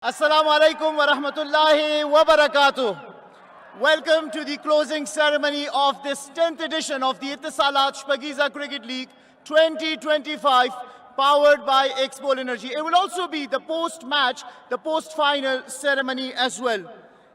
Assalamu alaikum wa rahmatullahi wa barakatuh. Welcome to the closing ceremony of this 10th edition of the Etisalat Shpageeza Cricket League 2025, powered by Expo Energy. It will also be the post-match, the post-final ceremony as well.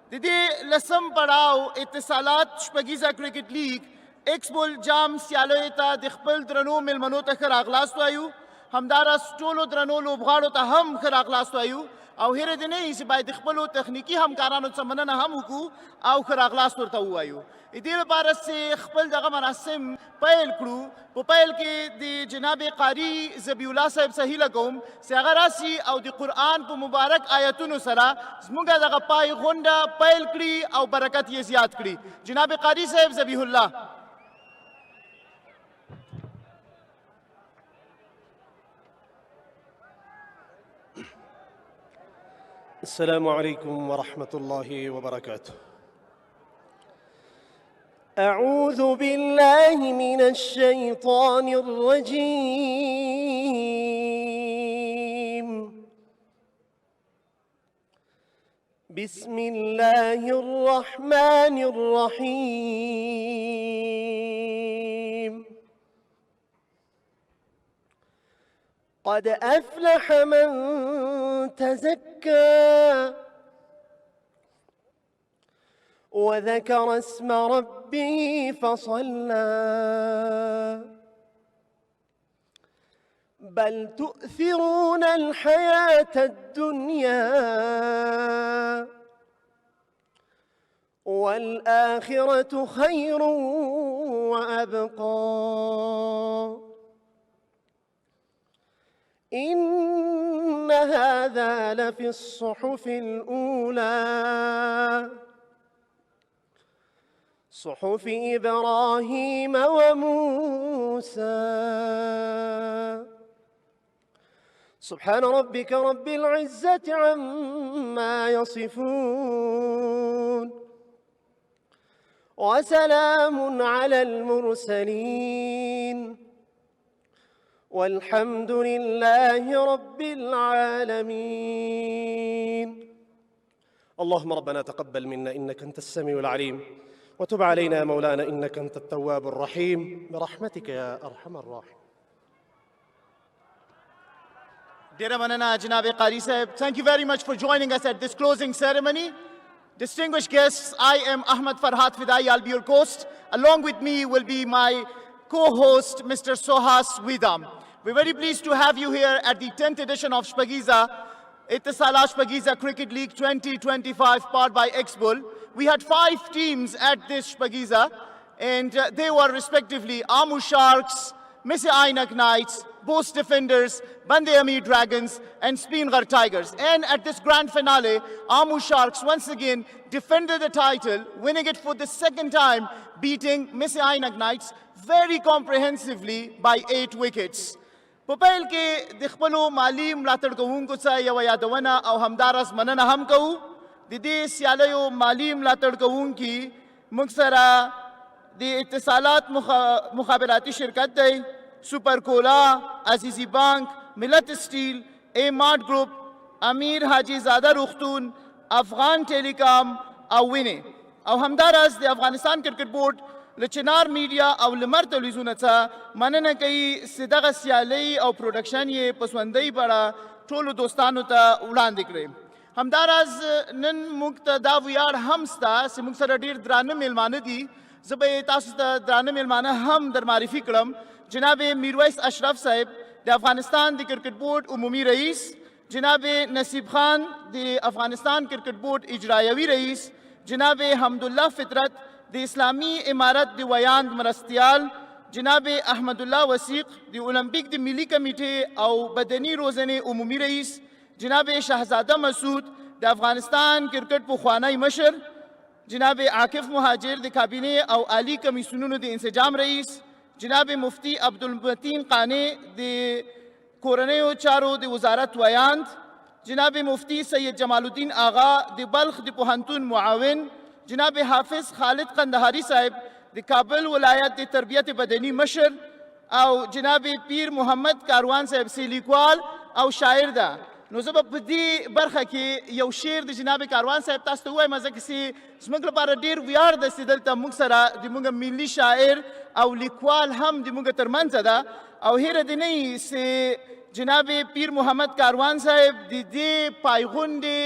Didi lasam padao Etisalat Shpageeza Cricket League, Expo Jam Sialoeta Dikhpil Drano Milmano Takhar Aglas Wayu, Hamdara Stolo Drano Lobgharo Taham Kharaglas Wayu. او هره دې نه چې باید خپلو تخنیکي همکارانو څخه مننه هم وکړو او ښه راغلاست ورته ووایو. د دې لپاره چې خپل دغه مراسم پیل کړو، په پیل کې د جناب قاري ذبیح الله صاحب څخه هیله کوم چې هغه راسي او د قرآن په مبارک آیتونو سره زموږ دغه پای غونډه پیل کړي او برکت یې زیات کړي. جناب قاري صاحب ذبیح الله. السلام عليكم ورحمة الله وبركاته. أعوذ بالله من الشيطان الرجيم. بسم الله الرحمن الرحيم. قد أفلح من تزكى وذكر اسم ربه فصلى بل تؤثرون الحياة الدنيا والآخرة خير وأبقى إن هذا لفي الصحف الأولى صحف إبراهيم وموسى. سبحان ربك رب العزة عما يصفون وسلام على المرسلين والحمد لله رب العالمين. اللهم ربنا تقبل منا إنك أنت السميع العليم وتب علينا يا مولانا إنك أنت التواب الرحيم برحمتك يا أرحم الراحمين. Dear Manana Janabe Qari Sahib, thank you very much for joining us at this closing ceremony. Distinguished guests, I am Ahmed Farhat Fidai, I'll be your host. Along with me will be my co-host, Mr. Sohas Widam. We're very pleased to have you here at the 10th edition of Shpageeza, Etisalat Shpageeza Cricket League 2025, powered by Expo. We had 5 teams at this Shpageeza, and they were respectively Amu Sharks, Missy Ainak Knights, Bose Defenders, Bande Amir Dragons, and Speenghar Tigers. And at this grand finale, Amu Sharks once again defended the title, winning it for the second time, beating Missy Ainak Knights very comprehensively by 8 wickets. په پیل کې د خپلو مالي ملاتړ کوونکو څخه یوه یادونه او همداراز مننه هم کوو. د دې سیالیو مالي ملاتړ کوونکي موږ سره د اتصالات مخابراتي شرکت دی، سوپر کولا، عزیزي بانک، ملت سټیل، اے مارټ ګروپ، امیر حاجي زاده روغتون، افغان ټیلیکام او وینې او همداراز د افغانستان کرکټ بورډ له چنار میډیا او لمر تلویزیون څخه مننه کوي چې دغه سیالۍ او پروډکشن یې په سوندۍ بڼه ټولو دوستانو ته وړاندې کړې. همداراز نن موږ ته دا ویاړ هم شته چې موږ سره ډېر درانه میلمانه دي. زه به تاسو ته درانه میلمانه هم در معرفي کړم. جناب میرویس اشرف صاحب د افغانستان د کرکټ بورډ عمومي رئیس، جناب نصیب خان د افغانستان کرکټ بورډ اجرایوي رئیس، جناب حمدالله فطرت د اسلامی امارت د ویاند مرستیال، جناب احمد الله وسیق د اولمپیک د ملي کمیټې او بدني روزنې عمومي رئیس، جناب شهزاده مسعود د افغانستان کرکټ پخوانی مشر، جناب عاکف مهاجر د کابینې او عالی کمیسیونونو د انسجام رئیس، جناب مفتی عبدالمتین قانع د کورنیو چارو د وزارت ویاند، جناب مفتی سید جمال الدین آغا د بلخ د پوهنتون معاون، جناب حافظ خالد قندهاری صاحب د کابل ولایت د تربیت بدني مشر او جناب پیر محمد کاروان صاحب سی لیکوال او شاعر ده. نو زه به په دې برخه کې یو شعر د جناب کاروان صاحب تاسو ته ووایم ځکه چې زموږ لپاره ډېر ویاړ ده چې دلته موږ سره د موږ ملي شاعر او لیکوال هم د موږ ترمنځ ده او هیره دې نه وي چې جناب پیر محمد کاروان صاحب د دې پایغونډې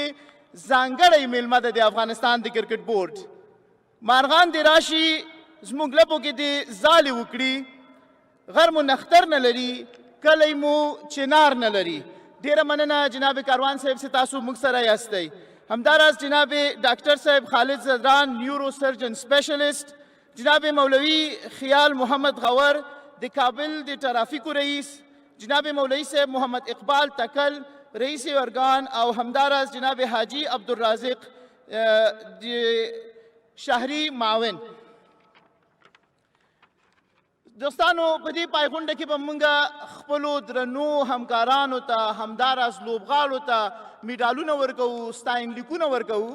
ځانګړی میلمه ده د افغانستان د کرکټ بورډ مارغان دې راشي زموږ لپو کې دې ځالې وکړي غر مو نختر نه لري کلی مو چنار نه لري ډیره مننه جناب کاروان صاحب چې تاسو موږ سره یاستئ همداراز جناب ډاکټر صاحب خالد زدران نیورو سرجن سپیشلسٹ جناب مولوی خیال محمد غور د کابل د ټرافیکو رئیس جناب مولوی صاحب محمد اقبال تکل رئیس ارگان او همداراز جناب حاجی عبدالرازق شهری معاون دوستانو په دې پایغونډه کې به موږ خپلو درنو همکارانو ته همداراز لوبغاړو ته میډالونه ورکوو ستاینلیکونه ورکوو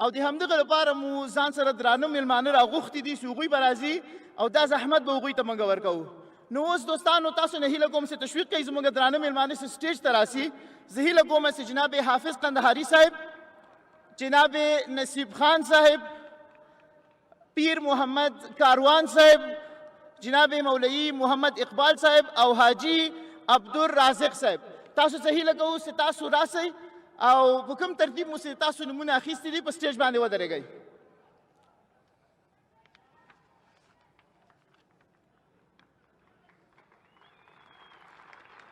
او د همدغه لپاره مو ځان سره درانه میلمانه راغوښتي دي چې هغوی به راځي او دا زحمت به هغوی ته موږ ورکوو نو اوس دوستانو تاسو نه هیله کوم چې تشویق کوئ زموږ درانه میلمانه چې سټیج ته راسي زه هیله کوم چې جناب حافظ قندهاري صاحب جناب نصیب خان صاحب پیر محمد کاروان صاحب جناب مولوی محمد اقبال صاحب او حاجی عبدالرازق صاحب تاسو څه هیله کوو چې تاسو راسئ او په کوم ترتیب مو چې تاسو نومونه اخیستي دي په سټیج باندې ودرېږئ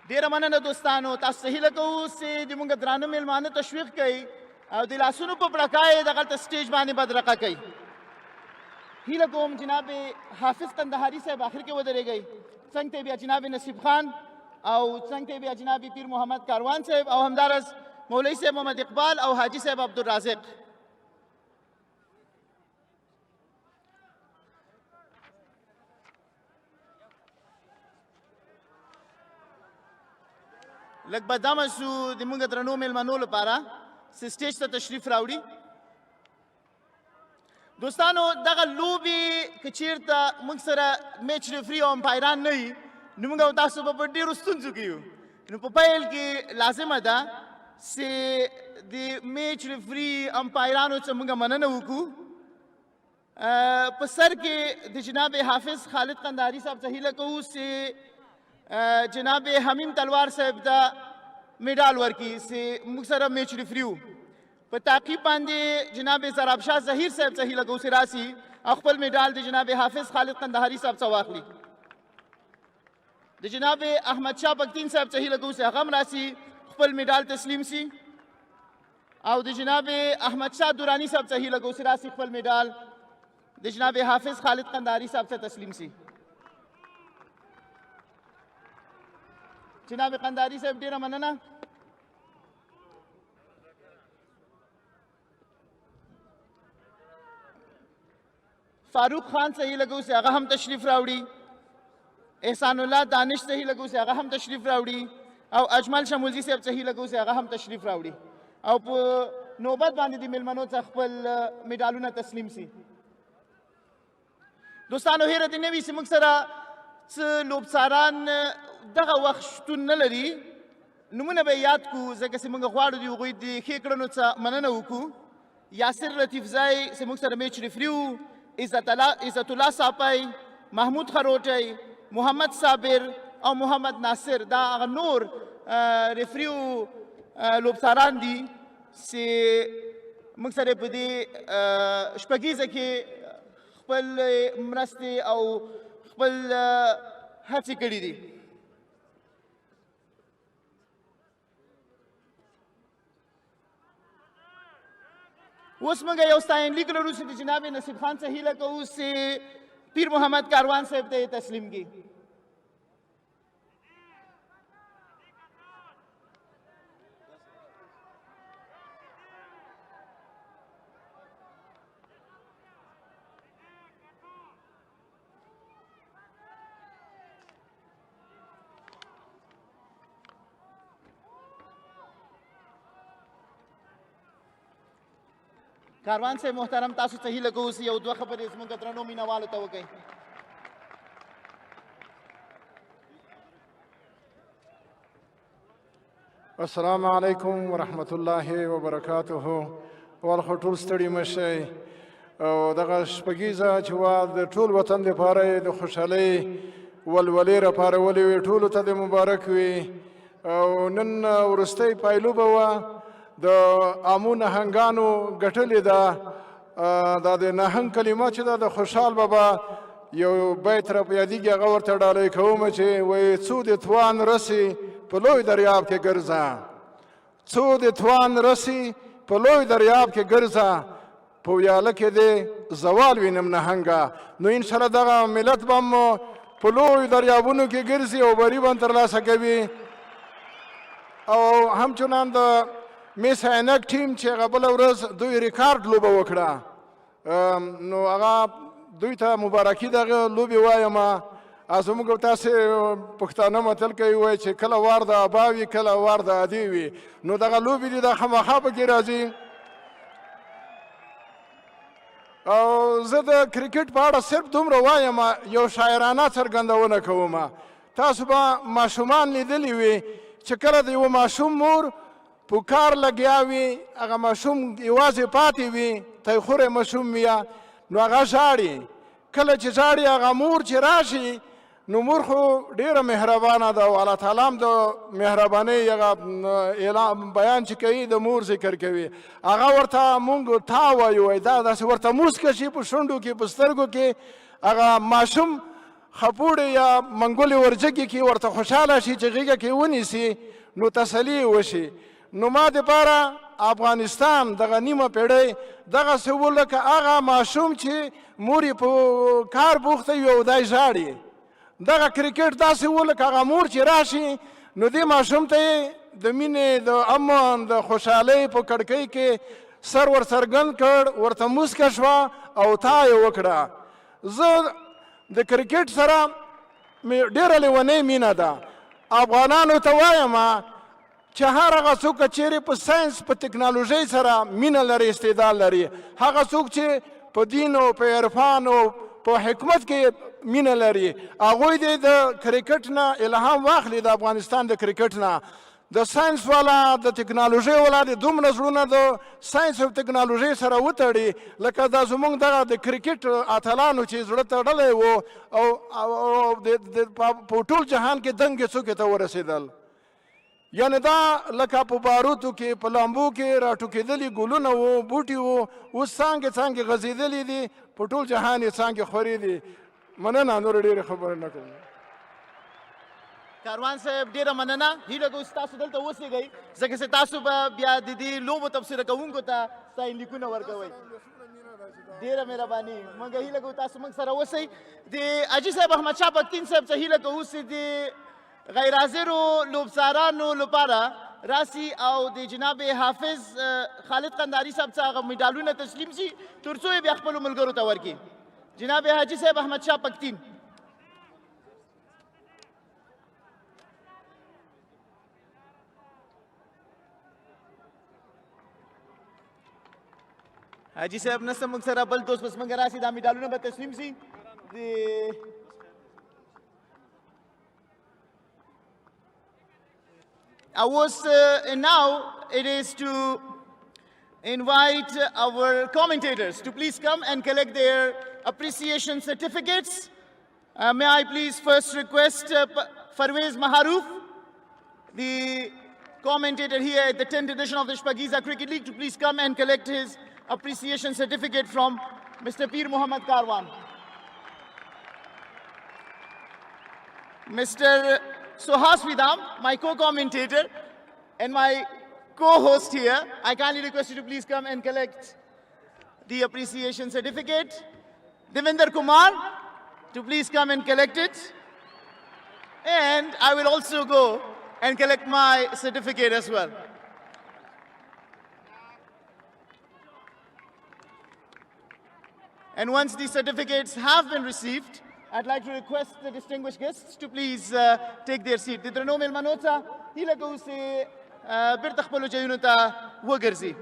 ډیره مننه دوستانو تاسو څه هیله کوو چې د موږ درانه میلمانه تشویق کوئ او د لاسونو په پړکا یې دغلته سټیج باندې بدرقه کوئ هیله کوم جناب حافظ قندهاري صاحب آخر کې ودرېږئ څنګ ته بیا جناب نصیب خان او څنګ ته بیا جناب پیر محمد کاروان صاحب او همداراز مولوی صاحب محمد اقبال او حاجی صاحب عبدالرازق لږ به دمه شو د موږ درنو میلمنو لپاره چې سټیج ته تشریف راوړي دوستانو دغه لوبې که چیرته موږ سره میچ ریفري او امپایران نه وي نو موږ او تاسو به په ډېرو ستونزو کې یو نو په پیل کې لازمه ده چې د میچ ریفري امپایرانو څخه موږ مننه وکړو په سر کې د جناب حافظ خالد قندهاري صاحب څخه هیله کوو چې جناب حمیم تلوار صاحب ته میډال ورکړي چې موږ سره میچ ریفري وو په تعقیب باندې جناب زراب شاه ظهیر صاحب څخه هیله کوو چې راسي او خپل میډال د جناب حافظ خالد قندهاري صاحب څخه واخلي د جناب احمد شاه بګتین صاحب څخه هیله کوو چې هغه هم راسي خپل میډال تسلیم سي او د جناب احمد شاه درانی صاحب څخه هیله کوو چې راسي خپل میډال د جناب حافظ خالد قندهاري صاحب څخه تسلیم سي جناب قندهاري صاحب ډیره مننه فاروق خان څخه هیله کوو چې هغه هم تشریف راوړي احسان الله دانش څخه هیله کوو چې هغه هم تشریف راوړي او اجمل شمولزي صاحب څخه هیله کوو چې هغه هم تشریف راوړي او په نوبت باندې د میلمنو څخه خپل میډالونه تسلیم سي دوستانو هیره دې نه وي چې موږ سره څه لوبڅاران دغه وخت شتون نه لري نومونه به یاد کړو ځکه چې موږ غواړو د هغوی د ښې کړنو څخه مننه وکړو یاسر لطیفزی چې موږ سره میچ ریفري وو عزت الله ساپی محمود خروټی محمد صابر او محمد ناصر دا هغه نور ریفري وو لوبڅاران دي چې موږ سره په دې شپږیزه کې خپل مرستې او خپل هڅې کړي دي اوس موږ یو ستاینلیک لرو چې د جناب نصیب خان څخه هیله کوو چې پیر محمد کاروان صاحب ته یې تسلیم کړي کاروان صاحب محترم تاسو ته هیله کوو چې یو دوه خبرې زموږ درنو مینوالو ته وکړئ السلام علیکم ورحمت الله وبرکاته. والخو ټول ستړي مشئ او دغه شپږیزه چې وا د ټول وطن دپاره د خوشحالۍ ولولې راپاره ولې وي، ټولو ته د مبارک وي. او نن وروستۍ پایلوبه وه د عامو نهنګانو ګټلې ده. دا د نهنګ کلمه چې ده د خوشحال بابا یو بیت را په یادېږي، هغه ورته ډالۍ کومه چې وایي څو د توان رسي په لوی دریاب کې ګرځه، څو د توان رسي په لوی دریاب کې ګرځه، په ویاله کې دې زوال وینم نهنګه. نو انشاءالله دغه ملت به هم په لوی دریابونو کې ګرځي او بری به ترلاسه کوي. او همچنان د میس عینک ټیم چې هغه بله ورځ دوی ریکارډ لوبه وکړه، نو هغه دوی ته مبارکي دغه لوبې وایم. زموږ تاسې پښتانه متل کوي وایي چې کله وار د ابا وي کله وار د ادې وي، نو دغه لوبې دي د خامخا پکې راځي. او زه د کرکټ په اړه صرف دومره وایم، یو شاعرانه څرګندونه کوم. تاسو به ماشومان لیدلي وي چې کله د یوه ماشوم مور په کار لګیا وي، هغه ماشوم یوازې پاتې وي، تیخوری ماشوم وي، نو هغه ژاړي. کله چې ژاړي هغه مور چې راشي، نو مور خو ډیره مهربانه ده او الله تعالی هم د مهربانۍ هغه بیان چې کوي د مور ذکر کوي. هغه ورته مونږ تا وایو، وایي دا داسې ورته موسکه شي په شونډو کې په سترګو کې، هغه ماشوم خپوړې یا منګولې ورجګې کې ورته خوشحاله شي چې غېږه کې ونیسي، نو تسلي وشي. نو ما دپاره افغانستان دغه نیمه پیړۍ دغسې و لکه هغه ماشوم چې مور یې په کار بوخته وي او دی ژاړي. دغه کرکټ داسې و لکه هغه مور چې راشي، نو دې ماشوم ته یې د مینې د امن د خوشحالۍ په کړکۍ کې سر ورڅرګند کړ، ورته موسکه شوه او تا یې وکړه. زه د کرکټ سره مې ډېره لیونۍ مینه ده. افغانانو ته وایم چې هر هغه څوک چیرې په ساینس په ټکنالوژۍ سره مینه لري، استعداد لري، هغه څوک چې په دین او په عرفان او په حکمت کې مینه لري، هغوی دې د کرکټ نه الهام واخلي، د افغانستان د کرکټ نه. د ساینس والا د ټکنالوژۍ والا د دومره زړونه د ساینس او ټکنالوژۍ سره وتړي لکه دا زموږ دغه د کرکټ اتلانو چې زړه تړلی و او په ټول جهان کې دنګې څوکې ته ورسېدل. یعنې دا لکه په باروتو کې په لامبو کې راټوکېدلي ګلونه وو، بوټي وو، اوس څانګې څانګې غځېدلي دي، په ټول جهان یې څانګې خورې دي. مننه، نور ډېرې خبرې نه کوم. کاروان صاحب ډیره مننه. هیله کوم تاسو دلته اوسېږئ ځکه چې تاسو به بیا د دې لوبو تبصره کوونکو ته ستاینلیکونه ورکوئ. ډیره مهرباني. موږ هیله کوو تاسو موږ سره اوسئ. د حاجي صاحب احمدشاه پښتین صاحب څخه هیله کوو چې د غیر حاضرو لوبسارانو لپاره راسي او د جناب حافظ خالد قنداري صاحب څخه هغه میډالونه تسلیم شي تر څو یې بیا خپلو ملګرو ته ورکړي. جناب حاجي صاحب احمدشاه پښتین. حاجي صاحب نسته موږ سره، بل دوست بس موږ راسي دا میډالونه به تسلیم شي. And now it is to invite our commentators to please come and collect their appreciation certificates. May I please first request Farwez Maharoof, the commentator here at the 10th edition of the Shpageeza Cricket League, to please come and collect his appreciation certificate from Mr. Peer Muhammad Karwan. Mr. Suhas Vidam, my co-commentator and my co-host here, I kindly request you to please come and collect the appreciation certificate. Devinder Kumar, to please come and collect it. And I will also go and collect my certificate as well. And once these certificates have been received, I'd like to request the distinguished guests to please take their seat. د درنو مېلمنو څخه هیله کوو چې بیرته خپلو ځایونو ته وګرځي.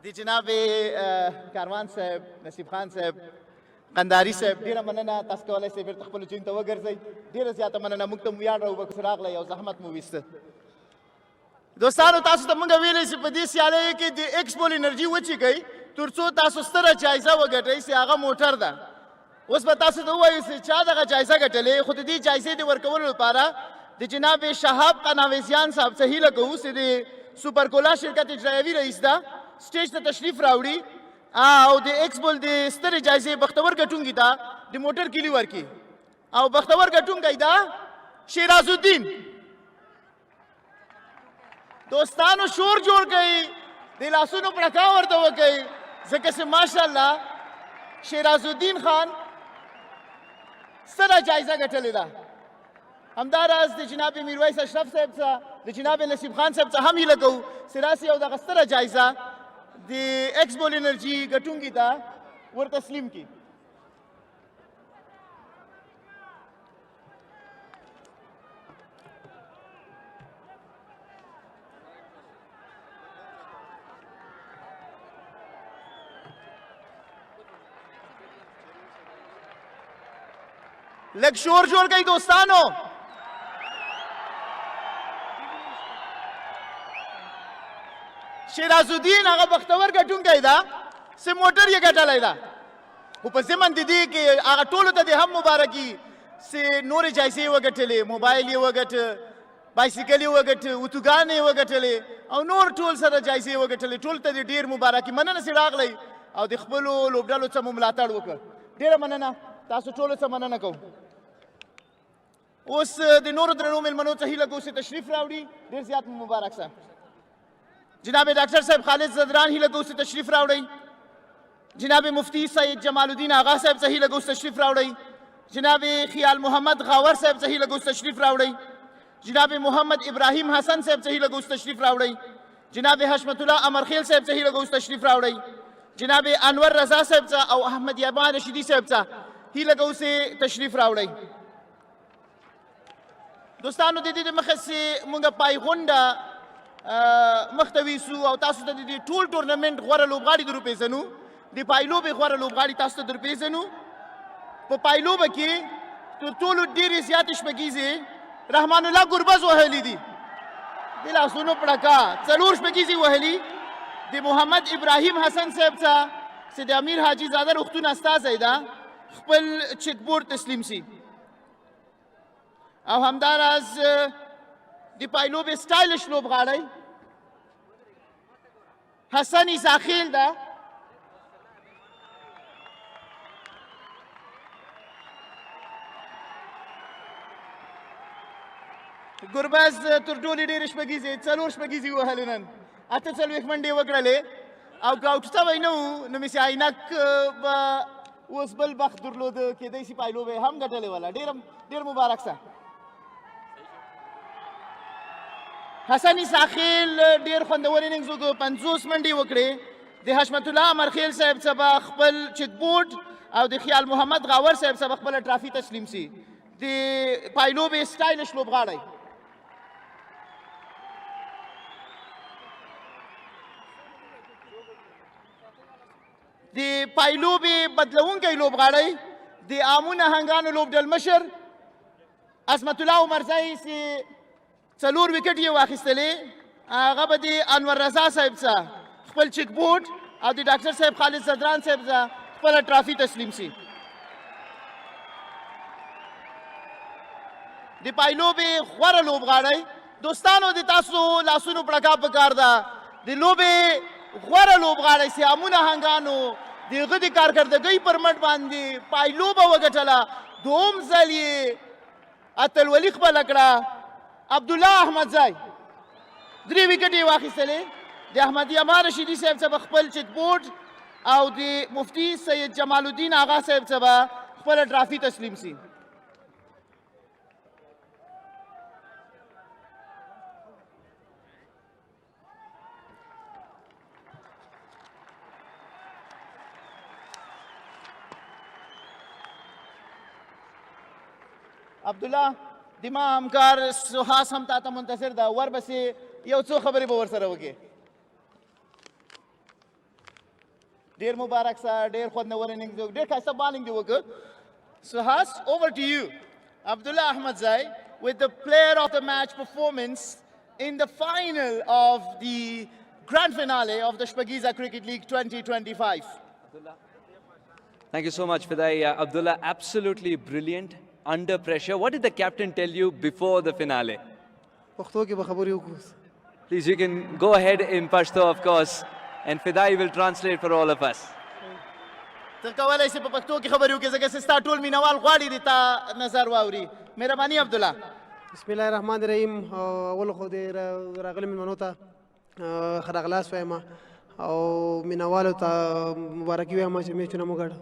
دی جناب کاروان صاحب، نصیب خان صاحب، قنداري صاحب، ډېره مننه. تاسو کولی شئ بېرته خپلو ځایونو ته وګرځئ. ډېره زیاته مننه. موږ ته مو ویاړ راوبکس راغلی او زحمت مو ویسته. دوستانو تاسو ته موږ ویلی چې په دې سیالیو کې د ایکسپول انرژي وچیږئ تر څو تاسو ستره جایزه وګټئ چې هغه موټر ده. اوس به تاسو ته ووایو چې چا دغه جایزه ګټلې، خو د دې جایزې د ورکولو لپاره د جناب شهاب قناویزیان صاحب څخه هیله کوو چې د سوپرکولا شرکت اجرایوي رئیس ده سټیج ته تشریف راوړي او د ایکسپول د سترې جایزې بختور ګټونکي ته د موټر کیلي ورکړي. او بختور ګټونکی ده شیراز الدین. دوستانو شور جوړ کړئ، د لاسونو پړکا ورته وکړئ، ځکه چې ماشاءالله شیراز الدین خان ستره جایزه ګټلې ده. همداراز د جناب میرویس اشرف صاحب څخه د جناب نصیب خان صاحب څخه هم هیله کوو چې راسي یو دغه ستره جایزه د ایکسپول انرژي ګټونکي ته ور تسلیم کړي. لږ شور جوړ کړئ دوستانو. شیراز الدین هغه بختور ګټونکی ده چې موټر یې ګټلی ده. خو په ضمن د دې کې هغه ټولو ته د هم مبارکي چې نورې جایزې یې وګټلې، موبایل یې وګټه، بایسیکل یې وګټه، اتوګان یې وګټلې او نور ټول سره جایزې یې وګټلې. ټول ته د ډېر مبارکي. مننه چې راغلی او د خپلو لوبډلو څخه مو ملاتړ وکړ. ډېره مننه. تاسو ټولو څخه مننه کوم. اوس د نورو درنو مېلمنو څخه هیله کوو چې تشریف راوړي. ډېر زیات مبارک شه. جناب ډاکټر صاحب خالد زدران هیله کوو چې تشریف راوړئ. جناب مفتی سید جمال الدین آغا صاحب څخه هیله کوو چې تشریف راوړئ. جناب خیال محمد غاور صاحب څخه هیله کوو چې تشریف راوړئ. جناب محمد ابراهیم حسن صاحب څخه هیله کوو چې تشریف راوړئ. جناب حشمت الله امرخیل صاحب څخه هیله کوو چې تشریف راوړئ. جناب انور رضا صاحب څخه او احمد یابان رشیدي صاحب څخه هیله کوو چې تشریف راوړئ. دوستانو د دې د مخه چې موږ پای غونډه مخته ویسو او تاسو ته د دې ټول ټورنمنټ غوره لوبغاړي در وپېژنو. د پایلوبې غوره لوبغاړي تاسو ته در وپېژنو. په پایلوبه کې تر ټولو ډېرې زیاتې شپږیزې رحمان الله ګربز وهلي دي. د لاسونو پړکا 4 شپږیزې وهلي. د محمد ابراهیم حسن صاحب څخه چې د امیر حاجي زاده روغتون استازی ده خپل چیک بورډ تسلیم سي. او همداراز د پایلوبې سټایلش لوبغاړی حسن عیساخیل ده. ګربز تر ټولې ډېرې شپږیزې 4 شپږیزې وهلې نن 48 منډې وکړلې او که آوټ شوی نه و نو مس عینک به اوس بل بخت درلوده، کېدای شي پایلوبې هم ګټلې وله. ډېر مبارک شه. حسن عیساخیل ډېر خوندور اننګز وکړو، 50 منډې وکړې. د حشمت الله امرخیل صاحب څخه خپل چیک بورډ او د خیال محمد غاور صاحب څخه خپله ټرافي تسلیم سي. د پایلوبې سټایلش لوبغاړی د پایلوبې بدلونکی لوبغاړی د عامو نهنګانو لوبډل مشر عصمت الله عمرزی چې 4 وکټ یې واخیستلې. هغه به د انور رضا صاحب څخه خپل چیک بورډ او د ډاکټر صاحب خالد زدران صاحب څخه خپله ټرافي تسلیم سي. د پایلوبې غوره لوبغاړی دوستانو د تاسو لاسونو پړکا پکار ده. د لوبې غوره لوبغاړی چې عامو نهنګانو د هغه د کارکردګۍ پر مټ باندې پایلوبه وګټله. دوم ځل یې اتلولي خپله کړه. عبدالله احمدزی 3 وکټ یې واخیستلې. د احمد یامان رشیدي صاحب څخه خپل چیک بورډ او د مفتی سید جمال الدین آغا صاحب څخه خپله ټرافي تسلیم سي. عبدالله دما همکار سوهاس هم تا ته منتظر ده ورپسې یو څو خبرې به ورسره وکړې ډېر مبارک سه ډېر خوندور اننګز ډېر ښایسته بالینګ دې وکړ Suhas, over to you. Abdullah Ahmadzai with the player of the match performance in the final of the grand finale of the Shpageeza Cricket League 2025. Thank you so much, Fidai. Abdullah, absolutely brilliant, under pressure. What did the captain tell you before the finale? Please, you can go ahead in Pashto, of course, and Fidai will translate for all of us. ته کولی شې په پښتو کې خبرې وکړې ځکه چې ستا ټول مینوال غواړي د تا نظر واوري مهرباني عبدالله بسم الله الرحمن الرحیم اول خو د راغلي مېلمنو ته ښه راغلاست وایم او مینوالو ته مبارکي وایم چې میچونه مو ګټه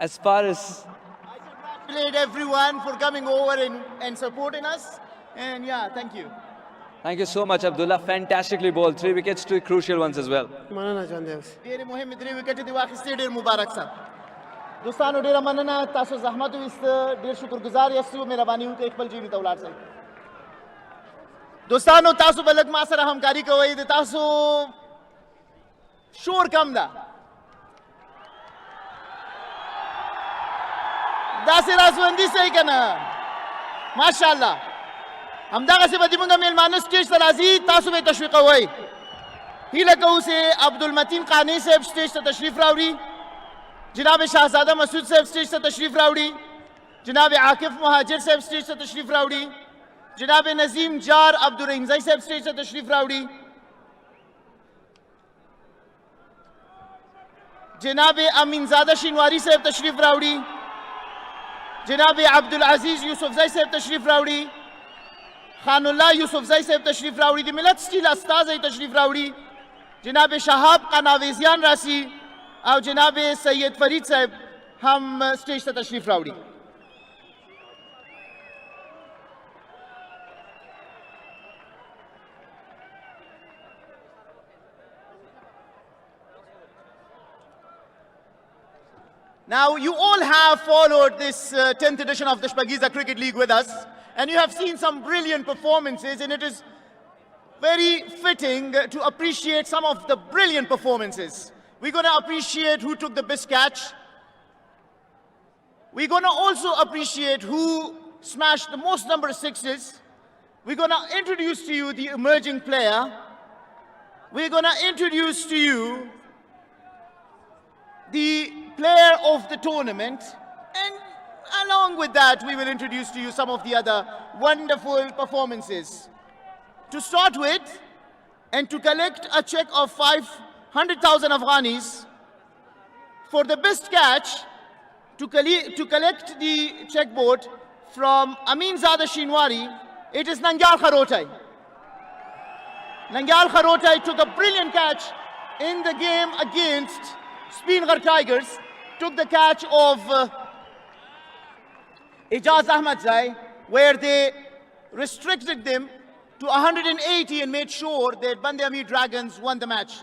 As far as I congratulate everyone for coming over and supporting us and yeah thank you Thank you so much, Abdullah. Fantastically bowled. 3 wickets, 2 crucial ones as well. مننه چاندې اوس ډېرې مهمې 3 وکټې دې واخیستې ډېر مبارک سه دوستانو ډېره مننه تاسو زحمت وویسته ډېر شکرګزار یاستو مهرباني وکړئ خپل ټیمې ته ولاړ شئ دوستانو تاسو به لږ ما سره همکاري کوئ د تاسو شور کم ده داسې رازوندي صحیح که نه ماشاءالله همدغسې به زموږ میلمانه سټیج ته راځي تاسو به یې تشویقوئ هیله کوو چې عبدالمتین قانع صاحب سټیج ته تشریف راوړي جناب شاهزاده مسعود صاحب سټیج ته تشریف راوړي جناب عاکف مهاجر صاحب سټیج ته تشریف راوړي جناب نظیم جار عبدالرحیمزی صاحب سټیج ته تشریف راوړي جناب امینزاده شینواری صاحب تشریف راوړي جناب عبدالعزیز یوسفزی صاحب تشریف راوړي خان الله یوسفزی صاحب تشریف راوړي د ملت سټیل استازی تشریف راوړي جناب شهاب قناویزیان راسي او جناب سید فرید صاحب هم سټیج ته تشریف راوړي Now, you all have followed this 10th edition of the Shpageeza Cricket League with us, and you have seen some brilliant performances, and it is very fitting to appreciate some of the brilliant performances. We're going to appreciate who took the best catch. We're going to also appreciate who smashed the most number of sixes. We're going to introduce to you the emerging player. We're going to introduce to you the player of the tournament, and along with that we will introduce to you some of the other wonderful performances. To start with, and to collect a check of 500,000 Afghanis for the best catch, to collect the checkboard from Aminzada Shinwari, it is Nangyal Kharotai. Nangyal Kharotai took a brilliant catch in the game against Spinghar Tigers, took the catch of Ijaz Ahmadzai, where they restricted them to 180 and made sure that Bande Amir Dragons won the match.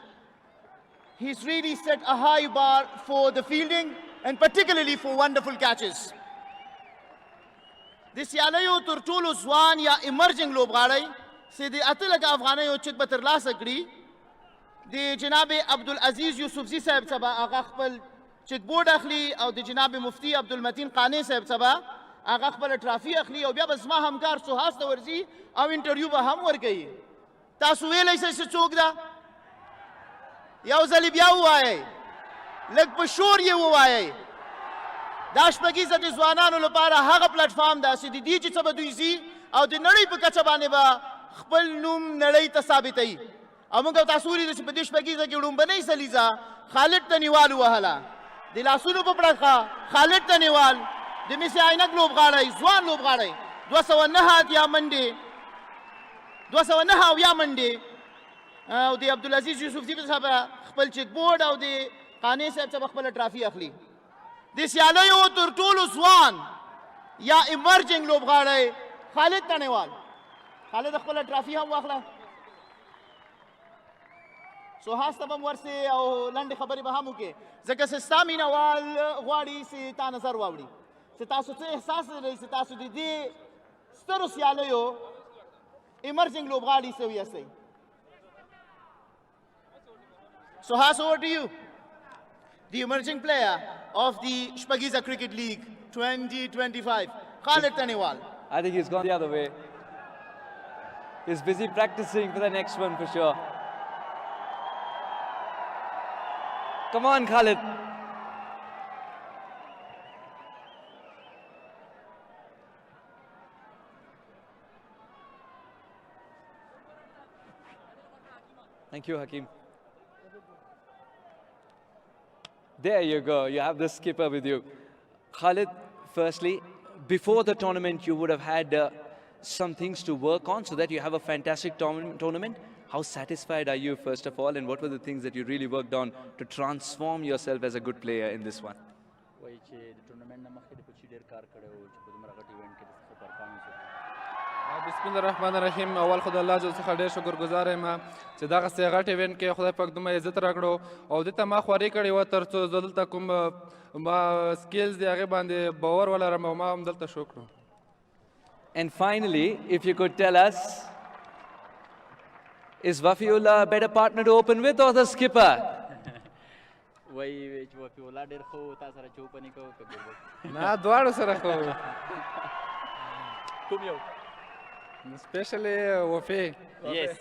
He's really set a high bar for the fielding and particularly for wonderful catches. This Yalayo Turtulu Zwan ya emerging lobghadai, se the Atilaka Afghanayo Chik Batarla Sagri, the Janabe Abdul Aziz Yusufzi Sahib Saba, Agakbal Chikboard Akhli, or the Janabe Mufti Abdul Mateen Qane Sahib Saba, Agakbal Trafi Akhli, or Biabasma Hamkar Suhas the Warzi, our interview Baham Warkai. Tasuela says Chokda Yauzali Biawai, Leg Pashur Yawai. Dash Pagiza is one on Lopara Haga platform, the city digits of Aduzi, or the Nari Pakachabaneva, Hpelnum Narita Sabitai. Among the Tasuri, the Padish Pagiza Gurumbanei Saliza, Khalid Taniwal Wahala, the Lasuru Papraka, Khalid Taniwal, the Messiah Globe Garai, Zwan Lobgarai, Dwasawanaha Yamande, Dwasawanaha Yamande, the Abdulaziz Yusuf Saba, Hpelchik board, or the Kane Sabakpala Trafi Akhli. This Yalayo Turtulu Zwan, Ya emerging Lobgarai, Khalid Taniwal, Khalid Akpala Trafi Hamwakla. So Hastabam Warse or Landi Khabari Bahamuke, Zakastamina Wal Wadi Si Tanazar Wadi. چې تاسو څه احساس لرئ چې تاسو د دې سترو سیالیو emerging لوبغاړي سوي یاستئ. Suhas, over to you. The emerging player of the Shpagiza Cricket League 2025, Khalid Taniwal. I think he's gone the other way. He's busy practicing for the next one for sure. Come on, Khalid. Thank you, Hakeem. There you go. You have the skipper with you. Khalid, firstly, before the tournament, you would have had some things to work on so that you have a fantastic tournament. How satisfied are you, first of all, and what were the things that you really worked on to transform yourself as a good player in this one? وایي چې د ټورنمنټ نه مخکې د کوچي ډېر کار کړی و چې په دومره غټ ایونټ کې د ښه پرفارمنس وکړي. بسم الله الرحمن الرحیم. اول خو د الله جل څخه ډېر شکرګزار یم چې دغسې غټ ایونټ کې خدای پاک دومره عزت راکړو او دې ته ما خواري کړې وه تر څو زه دلته کوم ما سکیلز دي هغې باندې باور ولرم او ما هم دلته شو کړو. And finally, if you could tell us, is Wafiullah a better partner to open with or the skipper? وایي چې وفي الله ډېر ښه و تا سره چې اوپنې کوو که ګلبد نه دواړو سره ښه و کوم یو اسپیشلی وفي. Yes.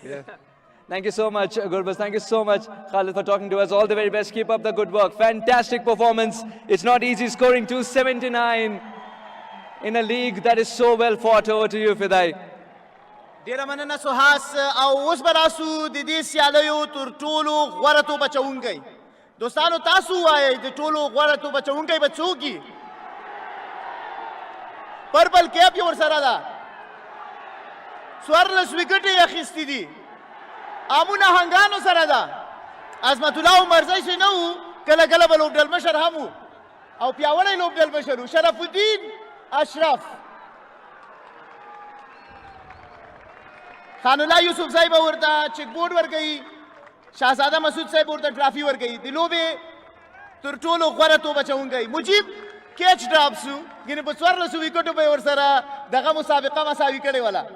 Thank you so much, Gurbaz. Thank you so much, Khalid, for talking to us. All the very best. Keep up the good work. Fantastic performance. It's not easy scoring 279 in a league that is so well fought. Over to you, Fidai. ډیره مننه سهاس. او اوس به راسو د دې سیالیو تر ټولو غوره توپ اچوونکی. دوستانو تاسو وایئ د ټولو غوره توپ اچوونکی به څوک وي؟ پرپل کیپ یې ورسره ده. 14 وکټې یې اخیستي دي. امونه هنګانو سره ده. عظمت الله عمرزی چې نه و کله کله به لوبډل مشر هم و او پیاوړی لوبډل مشر و. شرف الدین اشرف، خان الله یوسف صاحب ورته چیک بورډ ورکوي، شاهزاده مسعود صاحب ورته ټرافي ورکوي. د لوبې تر ټولو غوره توپ اچوونکی مجیب کیچ ډراپ شو، یعنې په 14 وکټو به یې ورسره دغه مسابقه مساوي کړې وله.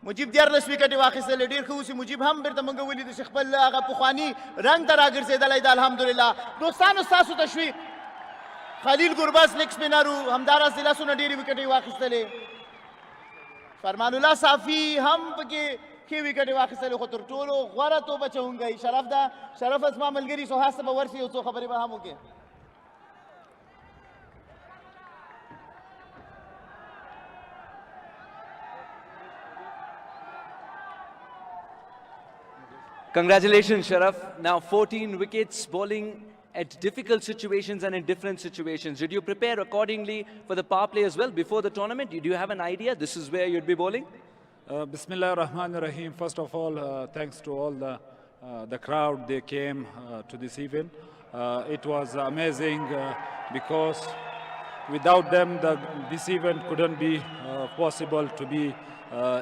مجیب 14 وکټې واخیستلې. ډېر ښه اوس مجیب هم بېرته موږ ولیدو چې خپل هغه پخواني رنګ ته راګرځېدلی ده. الحمدلله. دوستانو ستاسو تشویق خلیل ګربز لیګ سپینر و، همداراز د لسو نه ډېرې وکټې واخیستلې. فرمان الله صافي هم پکې ښې وکټې واخیستلې. خو تر ټولو غوره توپ اچوونکی شرف ده. شرف زما ملګري سهاس ته به ورسي یو څو خبرې به هم وکړي. Congratulations, Sharaf. Now 14 wickets, bowling at difficult situations and in different situations. Did you prepare accordingly for the power play as well before the tournament? Did you have an idea this is where you'd be bowling? Bismillah ar-Rahman ar-Rahim. First of all, thanks to all the crowd. They came to this event. It was amazing because without them, this event couldn't be possible to be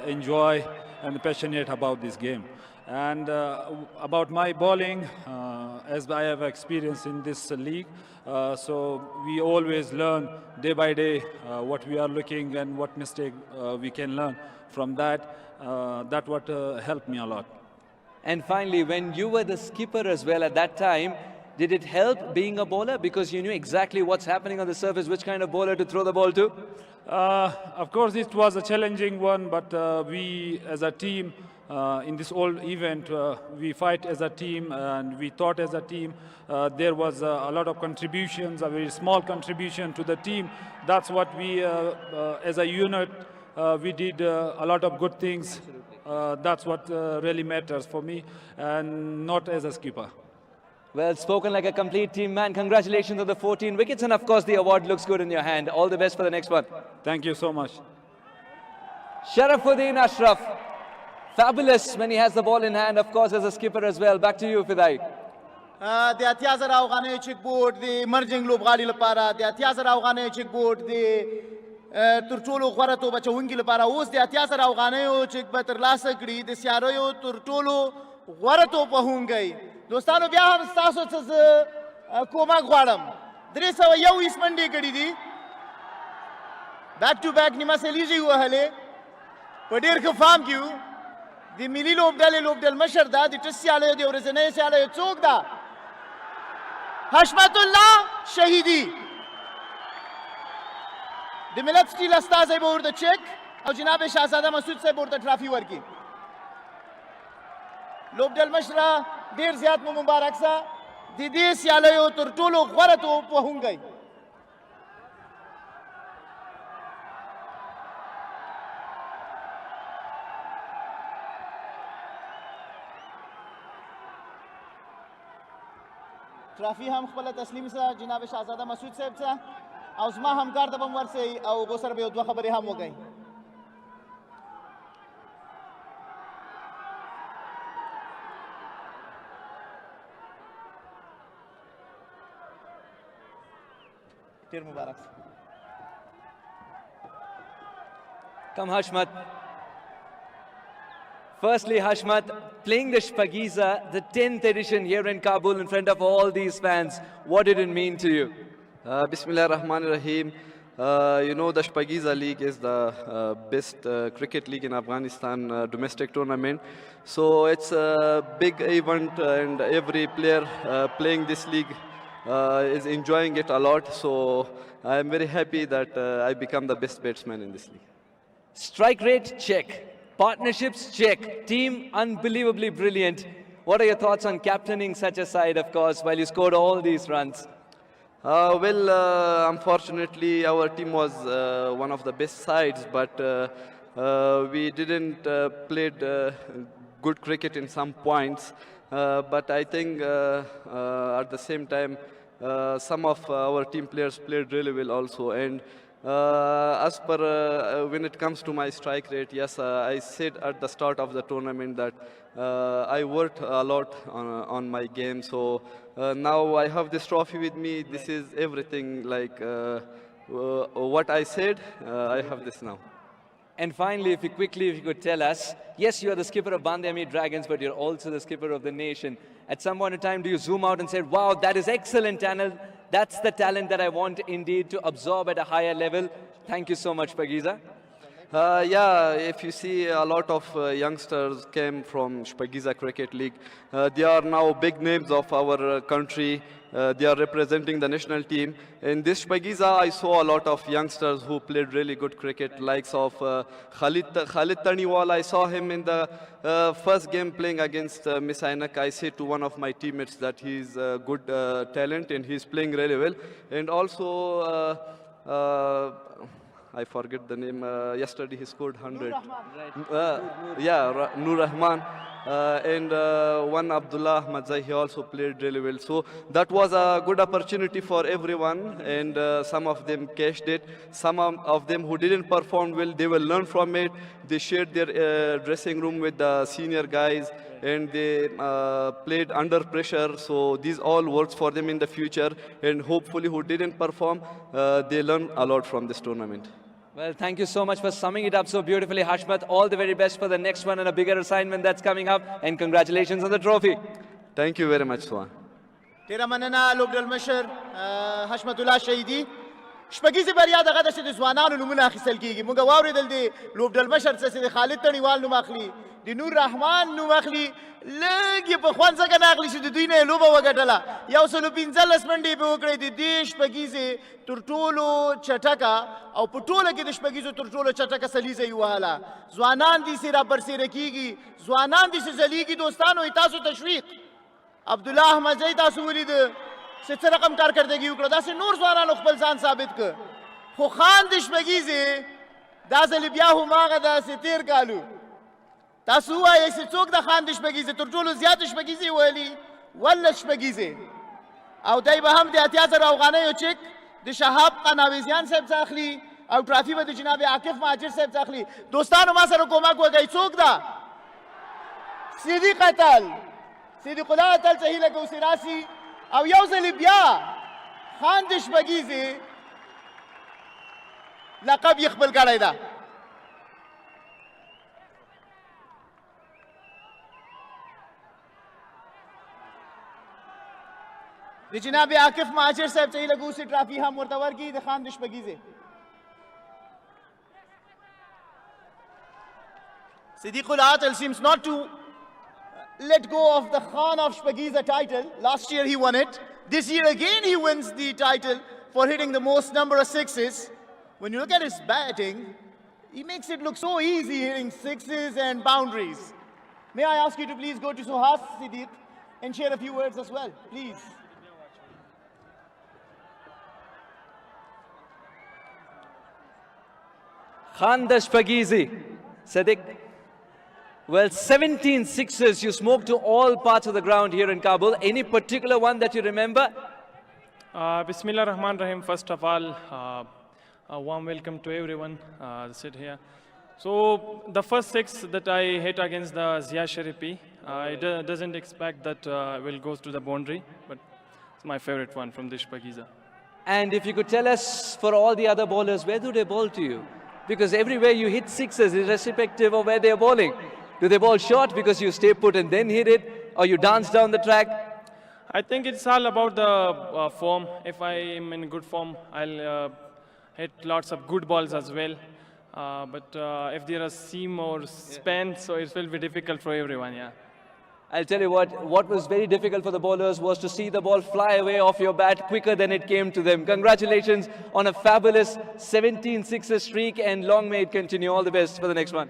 enjoy and passionate about this game. And about my bowling, as I have experience in this league, so we always learn day by day what we are looking and what mistake we can learn from that. That what helped me a lot. And finally, when you were the skipper as well at that time, did it help being a bowler because you knew exactly what's happening on the surface, which kind of bowler to throw the ball to? Of course, it was a challenging one, but we as a team, in this whole event, we fight as a team and we thought as a team. There was a lot of contributions, a very small contribution to the team. That's what we, as a unit, we did a lot of good things. That's what really matters for me and not as a skipper. Well, spoken like a complete team man. Congratulations on the 14 wickets and of course the award looks good in your hand. All the best for the next one. Thank you so much. Sharafuddin Ashraf. Fabulous when he has the ball in hand, of course, as a skipper as well. Back to you, Fidai. د 80,000 افغانیو چیک بورډ د ایمرجنګ لوبغاړي لپاره، د 80,000 افغانیو چیک بورډ د تر ټولو غوره توپ اچوونکي لپاره. اوس د 80,000 افغانیو چیک به ترلاسه کړي د سیاریو تر ټولو غوره توپ وهونکی. دوستانو بیا هم ستاسو څه زه کومک غواړم. 301 منډې کړي دي بیک ټو بیک نیمه سلیزې ووهلې په ډېر ښه فام کې وو د ملي لوبډلې لوبډلمشر دا د ټس سیالیو د ورځنیو سیالیو څوک ده حشمت الله شهیدي د ملت سټیل استازی به ورته چک او جناب شهزاده مسعود صاحب ورته ټرافي ورکړي لوبډلمشره ډېر زیات مو مبارک سه د دې سیالیو تر ټولو غوره توپ وهونکی ټرافي هم خپله تسلیم سه جناب شهزاده مسعود صاحب ته او زما همکار ته به هم ورسئ او هغو سره به یو دوه خبرې هم وکئ ډېر مبارک Come, Hashmat. Firstly, Hashmat, playing the Shpagiza, the 10th edition here in Kabul in front of all these fans, what did it mean to you? Bismillah ar-Rahman ar-Rahim. You know, the Shpagiza League is the best cricket league in Afghanistan domestic tournament. So it's a big event and every player playing this league is enjoying it a lot. So I'm very happy that I become the best batsman in this league. Strike rate, check. Partnerships, check. Team, unbelievably brilliant. What are your thoughts on captaining such a side, of course, while you scored all these runs? Unfortunately, our team was one of the best sides, but we didn't play good cricket in some points. But I think at the same time, some of our team players played really well also. And as per when it comes to my strike rate, yes, I said at the start of the tournament that I worked a lot on my game. So now I have this trophy with me. This is everything like what I said. I have this now. And finally, if you could tell us, yes, you are the skipper of Bande Amir Dragons, but you're also the skipper of the nation. At some point in time, do you zoom out and say, wow, that is excellent talent. That's the talent that I want indeed to absorb at a higher level. Thank you so much, Shpagiza. Yeah, if you see a lot of youngsters came from Shpagiza Cricket League. They are now big names of our country. They are representing the national team. In this Shpagiza, I saw a lot of youngsters who played really good cricket, likes of Khalid Taniwal. I saw him in the first game playing against Miss Ainak. I said to one of my teammates that he's a good talent and he's playing really well. And also, I forget the name. Yesterday he scored 100. Noor Rahman. And one Abdullah Ahmadzai, he also played really well. So that was a good opportunity for everyone, and some of them cashed it. Some of them who didn't perform well, they will learn from it. They shared their dressing room with the senior guys, and they played under pressure. So these all works for them in the future, and hopefully who didn't perform, they learn a lot from this tournament. Well, thank you so much for summing it up so beautifully, Hashmat. All the very best for the next one and a bigger assignment that's coming up. And congratulations on the trophy. Thank you very much, Swan. ډېره مننه لوبډلمشر حشمت الله شهیدي شپږیزې بریا دغه ده چې د ځوانانو نومونه اخیستل کېږي موږ واورېدل د لوبډلمشر څه چې د خالد تڼیوال نوم اخلي د نور رحمان نوم اخلي لږ یې په خوند ځکه نه اخلي چې د دوی نه یې لوبه وګټله 115 منډې یې پې وکړې د دې شپږیزې تر ټولو چټکه او په ټوله کې د شپږیزو تر ټولو چټکه سلیزه یې وهله ځوانان داسې رابرسېره کېږي ځوانان داسې ځلیږي دوستانو تاسو تشویق عبدالله احمدزی تاسو ولیده چې څه رقم کارکردګي وکړه داسې نور ځوانانو خپل ځان ثابت کړ خو خان د شپږیزې دا ځل بیا هماغه داسې تېر کالو تاسو ووایئ چې څوک د خان د شپږیزې تر ټولو زیات شپږیزې ویلي ولس شپږیزې او دی به هم د 80,000 افغانیو چک د شهاب قناویزیان صاحب څخه اخلي او ټرافي به د جناب عاکف مهاجر صاحب څخه اخلي دوستانو ما سره کومک وکړئ څوک ده صدیق اتل صدیق الله اتل څه هیله کوو چې راسي او یو ځل بیا خان د شپږیزې لقب یې خپل کړی ده د جناب عاکف مهاجر صاحب څه هیله کوو چې ټرافي هم ورته ورکړي د خان د شپږیزې Siddiqul Atal seems not to let go of the Khan of Shpageeza title. Last year he won it. This year again he wins the title for hitting the most number of sixes. When you look at his batting, he makes it look so easy hitting sixes and boundaries. May I ask you to please go to Suhas Siddiq and share a few words as well, please. Khan the Shpageezi. Siddiq. Well, 17 sixes you smoked to all parts of the ground here in Kabul. Any particular one that you remember? Bismillah Rahman Rahim. First of all, a warm welcome to everyone sit here. So the first six that I hit against the Zia Sharifi, I doesn't expect that will go to the boundary, but it's my favorite one from the Shpageeza. And if you could tell us, for all the other bowlers, where do they bowl to you? Because everywhere you hit sixes, irrespective of where they're bowling. Do they bowl short because you stay put and then hit it? Or you dance down the track? I think it's all about the form. If I am in good form, I'll hit lots of good balls as well. But if there are seam or span, so it will be difficult for everyone, yeah. I'll tell you what was very difficult for the bowlers was to see the ball fly away off your bat quicker than it came to them. Congratulations on a fabulous 17 sixes streak, and long may it continue. All the best for the next one.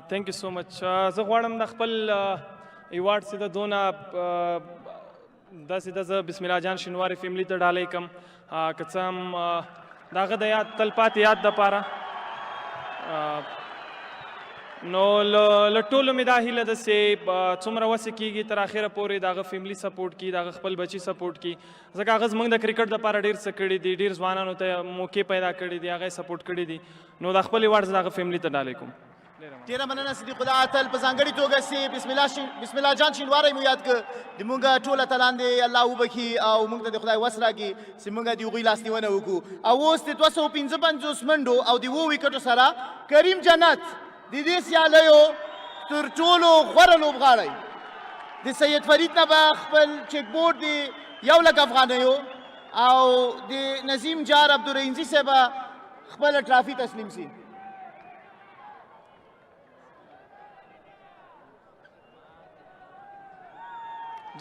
Thank you so much. زه غواړم د خپل ایوارډ سره دونه داسې د زه بسم الله جان شینواري فیملی ته ډالۍ کړم که څه هم د هغه د یاد تلپاتې یاد دپاره نو له ټولو مې دا هیله ده چې څومره وسې کېږي تر اخره پورې د هغه فیملي سپورټ کړي د هغه خپل بچي سپورټ کړي ځکه هغه زموږ د کرکټ دپاره ډېر څه کړي دي ډېر ځوانانو ته موقع پیدا کړي دي هغه یې سپورټ کړي دي نو دا خپل ایوارډ زه د هغه فیملي ته ډالۍ کوم ډیره مننه صدیق الله اتل په ځانګړې توګه چې بسم الله جان شینواری مو یاد کړ د مونږ ټول اتلان دی الله وبخي او مونږ ته د خدای وس راکړي چې مونږ د هغوی لاسنیونه وکړو او اوس د 255 منډو او د 7 وکټو سره کریم جنت د دې سیالیو تر ټولو غوره لوبغاړی د سید فرید نه به خپل چیک بورډ د 1 لک افغانیو او د نظیم جار عبدالرحیمزي صاحب خپل ټرافي تسلیم شي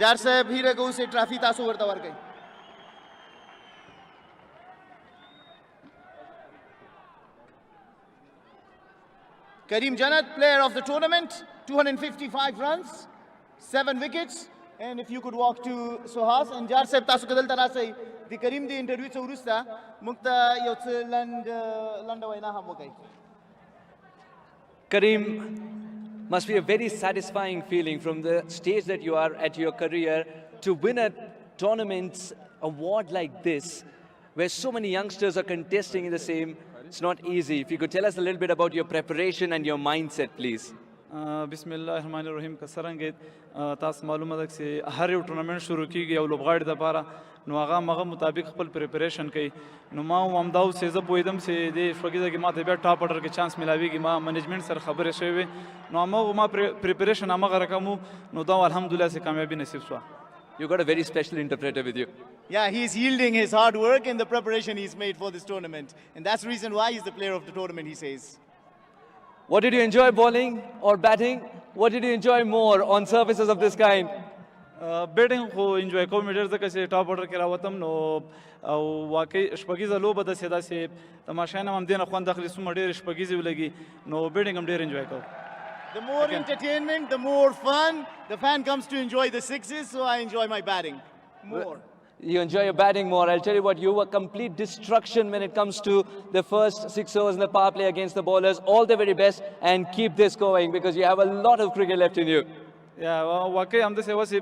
جار صاحب هیره کو سے ټرافي تاسو ورته ورکړئ Karim Jannat, player of the tournament, 255 runs, 7 wickets. And if you could walk to Suhas and Jar Sahib tasu kadal tarasai the Karim the interview se urusta mukta yots land waina ham wakai. Karim, must be a very satisfying feeling from the stage that you are at your career to win a tournament award like this, where so many youngsters are contesting in the same. It's not easy. If you could tell us a little bit about your preparation and your mindset, please. Bismillah ar-Rahman ar-Rahim ka sarangit تاسو معلومه ده چې هر یو ټورنمنت شروع کیږي یو لوبغاړي دپاره نو هغه هغه مطابق خپل پریپریشن کوي نو ما همدا اوس چې زه پوهېدم چې د شپږیزه کې ماته بیا ټاپ اورډر کې چانس میلاویږي ما منیجمنټ سره خبرې شوې وې نو هماغه ما پریپریشن هماغه رقم نو دا الحمدلله چې کامیابي نصیب شوه. You got a very special interpreter with you. Yeah, he's yielding his hard work and the preparation he's made for this tournament. And that's the reason why he's the player of the tournament, he says. What did you enjoy, bowling or batting? What did you enjoy more on surfaces of this kind? بیټینګ خو انجوای کوم ډېر ځکه چې ټاپ اورډر کې راوتم نو او واقعي شپږیزه لوبه داسې ده چې تماشا نه هم دې نه خوند اخلي څومره ډېرې شپږیزې ولګي نو بیټینګ هم ډېر انجوای کوم. The more entertainment, the more fun. The fan comes to enjoy the sixes, so I enjoy my batting more. You enjoy your batting more. I'll tell you what, you were complete destruction when it comes to the first 6 overs in the power play against the bowlers. All the very best and keep this going because you have a lot of cricket left in you. یا واقعي همداسې وه چې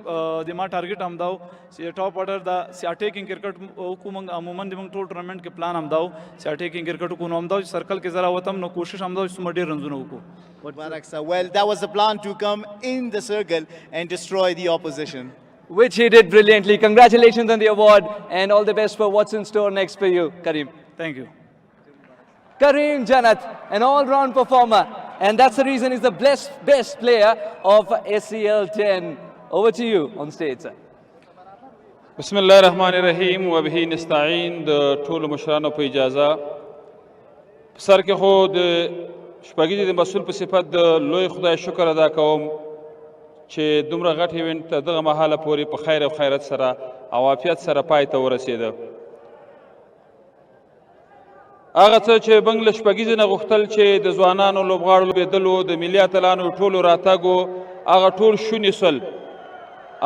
د ما ټارګېټ همدا و چې ټاپ اورډر دا چې اټیکینګ کرکټ وکړو موږ عموما د موږ ټول ټورنمنټ کې پلان همدا و چې اټیکینګ کرکټ وکړو نو همدا و چې سرکل کې زه راوتم نو کوشش همدا و چې څومره ډېر رنزونه وکړو. Baraksa. Well, that was the plan to come in the circle and destroy the opposition. Which he did brilliantly. Congratulations on the award and all the best for what's in store next for you, Karim. Thank you. Karim Jannat, an all-round performer. And that's the reason he's the best player of SEL 10. Over to you on stage, sir. بسم الله الرحمن الرحیم و به نستعین د ټولو مشرانو په اجازه په سر کې خو د شپږیزې د مسؤل په صفت د لوی خدای شکر ادا کوم چې دومره غټ ایونټ دغه مهاله پورې په خیر او خیرت سره او عافیت سره پای ته ورسېده. هغه څه چې بنګ له شپږیزې نه غوښتل چې د ځوانانو لوبغاړو لوبېدلو د ملي اتلانو ټولو راتګو هغه ټول شوني سول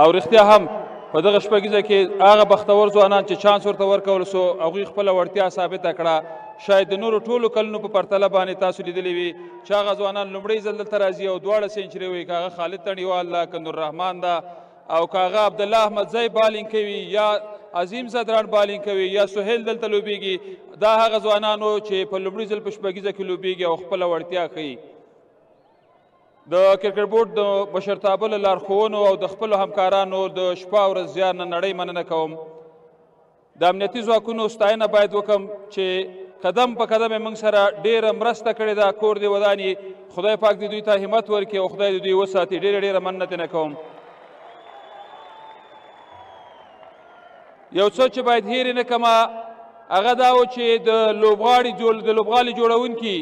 او رښتیا هم په دغه شپږیزه کې هغه بختور ځوانان چې چانس ورته ورکول سو هغوی خپله وړتیا ثابته کړه. شاید د نورو ټولو کلونو په پرتله باندې تاسو لیدلی وي چې هغه ځوانان لومړی ځل دلته راځي او دواړه سینچري وي، که هغه خالد تڼیوال ده، که نوررحمان ده او که هغه عبدالله احمدزی بالینګ کوي یا عظیم زدران بالینګ کوي یا سهیل دلته لوبیږي. دا هغه ځوانانو چې په لومړي ځل په شپږیزه کې لوبیږي او خپله وړتیا ښیي. د کرکټ بورډ د مشرتابه له لارښوونو او د خپلو همکارانو د شپه او ورځ زیار نه نړۍ مننه کوم. د امنیتي ځواکونو ستاینه باید وکړم چې قدم په قدم یې موږ سره ډېره مرسته کړې ده. کور دې وداني، خدای پاک دې دوی ته همت ورکړي او خدای دې دوی وساتي. ډېره مننه ترې نه کوم. یو څه چې باید هېر نه کړمه هغه دا و چې د لوبغالي جوړونکي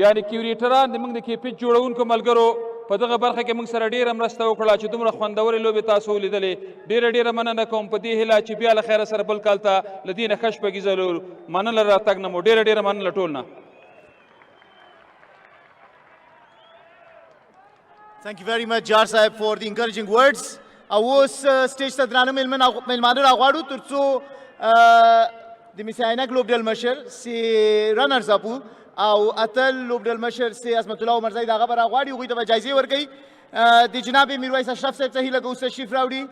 یعنې کیوریټران د موږ د کیپیچ جوړونکو ملګرو په دغه برخه کې موږ سره ډېره مرسته وکړه چې دومره خوندورې لوبې تاسو ولیدلې. ډېره مننه کوم په دې هیله چې بیا له خیره سره بل کال ته له دې نه ښه شپږیزه مننه راتګ نه مو. ډېره مننه ټول نه. Thank you very much جار صاحب for the encouraging words. او اوس سټیج ته درانه میلمانه راغواړو تر څو د مس عینک لوبډل مشر سي رنرز اپ او اتل لوبډل مشر سي عصمت الله عمرزی دغه به راغواړي، هغوی ته به جایزې ورکوي. د جناب میرویس اشرف صاحب څخه هیله کوو تشریف راوړي.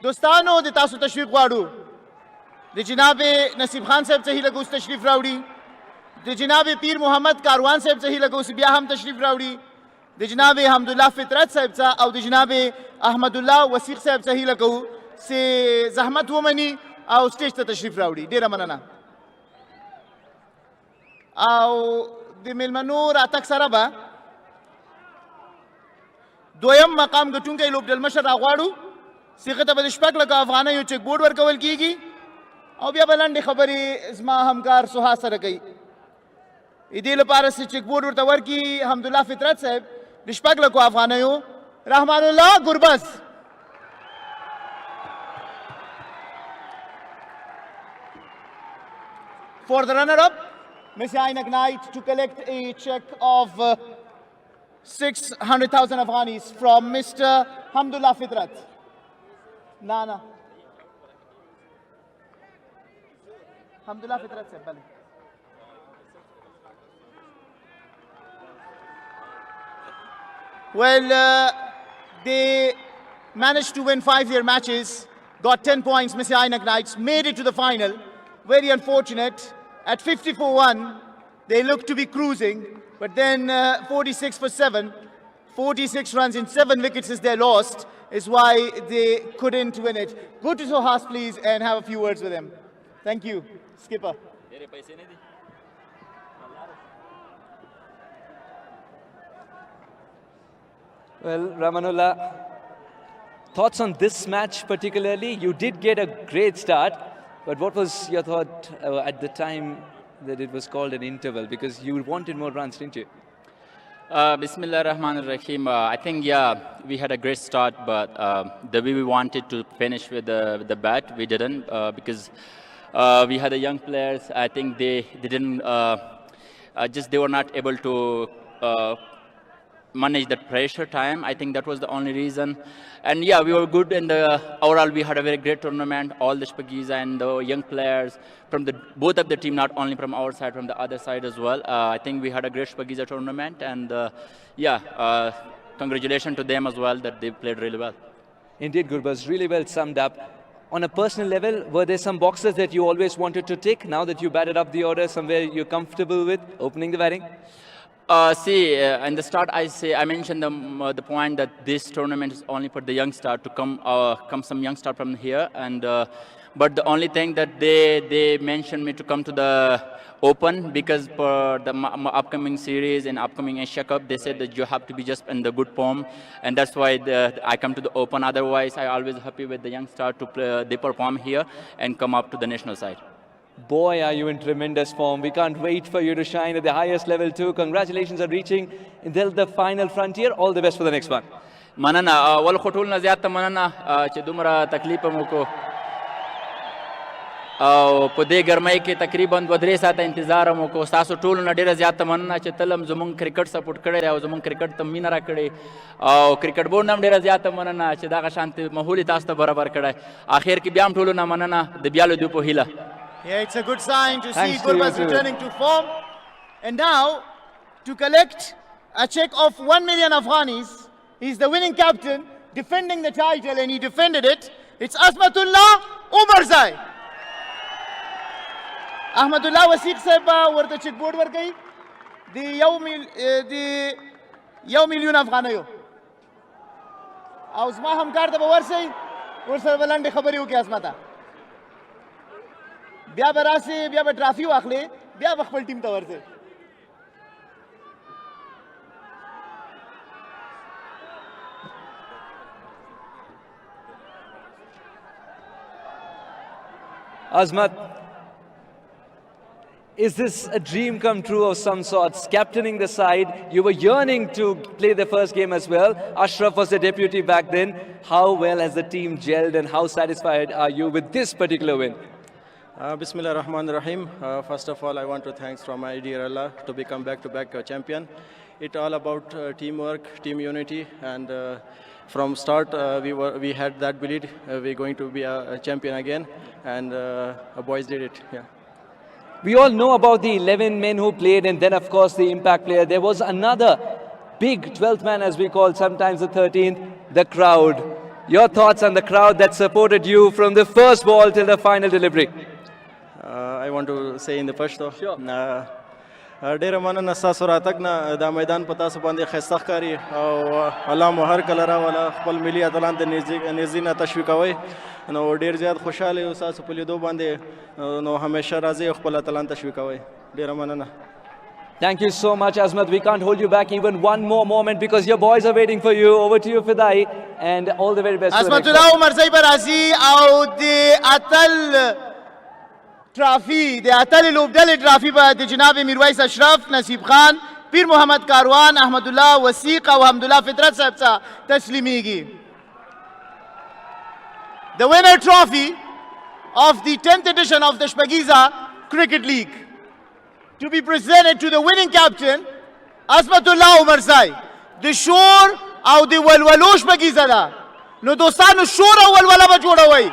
دوستانو د تاسو تشریف غواړو. د جناب نصیب خان صاحب څخه هیله کوو تشریف راوړي. د جناب پیر محمد کاروان صاحب څخه هیله کوو بیا هم تشریف راوړي. د جناب حمدالله فطرت صاحب څخه او د جناب احمد الله وثیق صاحب څخه هیله کوو چې زحمت ومني او سټیج ته تشریف راوړي. ډېره مننه. او د میلمنو راتګ سره به دویم مقام ګټونکی لوبډل مشر راغواړو چې هغه ته به د 6 لکه افغانیو چیک بورډ ورکول کیږي او بیا به لنډې خبرې زما همکار سوها سره کوي. د دې لپاره چې چیک بورډ ورته ورکړي حمدالله فطرت صاحب د 6 لکو افغانیو رحمان الله ګربز. For the runner-up, Miss Ainak Knight to collect a check of 600,000 Afghanis from Mr. Hamdullah Fitrat. Nana. Hamdullah Fitrat se bale. Well, they managed to win 5 their matches, got 10 points. Miss Ainak Knights made it to the final. Very unfortunate. At 54-1, they looked to be cruising, but then 46-7, 46 runs in 7 wickets is their lost, is why they couldn't win it. Go to Sohas, please, and have a few words with him. Thank you, Skipper. Well, Ramanullah, thoughts on this match particularly? You did get a great start. But what was your thought at the time that it was called an interval? Because you wanted more runs, didn't you? Bismillah ar-Rahman ar-Rahim. I think, yeah, we had a great start, but the way we wanted to finish with the bat, we didn't because we had the young players. I think they didn't, they were not able to manage that pressure time. I think that was the only reason. And yeah, we were good in the overall. We had a very great tournament. All the Shpagiza and the young players from both of the team, not only from our side, from the other side as well. I think we had a great Shpagiza tournament, and congratulations to them as well that they played really well. Indeed, Gurbaz, really well summed up. On a personal level, were there some boxes that you always wanted to tick? Now that you batted up the order, somewhere you're comfortable with opening the batting? In the start, I mentioned the point that this tournament is only for the young star to come some young star from here, and but the only thing that they mentioned me to come to the Open because for the upcoming series and upcoming Asia Cup, they said that you have to be just in the good form, and that's why I come to the Open. Otherwise, I always happy with the young star to play, they perform here and come up to the national side. Boy, are you in tremendous form. We can't wait for you to shine at the highest level too. Congratulations on reaching until the final frontier. All the best for the next one. مننه ول خټول نه زیات مننه چې دومره تکلیف مو کو او په دې ګرمۍ کې تقریبا 2-3 ساعته انتظار مو کو تاسو ټول نه ډیره زیات مننه چې تلم زمونږ کرکټ سپورټ کړی او زمونږ کرکټ ته مینه را کړې او کرکټ بورډ هم ډیره زیات مننه چې دغه شانتي ماحول تاسو ته برابر کړی اخر کې بیا هم ټولو نه مننه د بیا له دوی په هیله Yeah, it's a good sign to Thanks see to you Gurbaz too. returning to form. And now, to collect a check of 1 million Afghanis, he's the winning captain, defending the title, and he defended it. It's Azmatullah Umarzai. Ahmadullah Wasiq sahib ورته check board ورکړي د 1 million افغانیو او زما همکار ته به ورسئ ورسره به لنډې خبرې وکړي عصمته بیا به راسې بیا به ټرافي واخلې بیا به خپل ټیم ته ورځې Azmat, is this a dream come true of some sorts? Captaining the side, you were yearning to play the first game as well. Ashraf was the deputy back then. How well has the team gelled and how satisfied are you with this particular win? Bismillah ar-Rahman ar-Rahim. First of all, I want to thanks from my dear Allah to become back-to-back champion. It's all about teamwork, team unity, and from start we had that belief we're going to be a champion again, and boys did it. Yeah. We all know about the 11 men who played and then of course the impact player. There was another big 12th man as we call sometimes the 13th, the crowd. Your thoughts on the crowd that supported you from the first ball till the final delivery? I want to say in the first though. Sure. ډیره مننه ستاسو راتګ نه دا میدان په تاسو باندې ښایسته ښکاري او الله مو هر کله راوله خپل ملي اتلان ته نږدې نه تشویقوئ نو ډېر زیات خوشحاله یو ستاسو په لیدو باندې نو همیشه راځئ او خپل اتلان تشویقوئ ډیره مننه Thank you so much, Azmat. We can't hold you back even one more moment because your boys are waiting for you. Over to you, Fidai, and all the very best. Azmatullah Umarzai Barazi او د اتل ट्रॉफी د اتل لوبډلې ट्रॉफी به د جناب میرویس اشرف نصیب خان پیر محمد کاروان احمد الله وسیق او حمدالله فطرت صاحب ته تسلیمیږي The winner trophy of the 10th edition of the Shpagiza Cricket League to be presented to the winning captain Azmatullah Umarzai. The shore او د ولولو شپګیزه ده نو دوستانو شور او ولوله به جوړوئ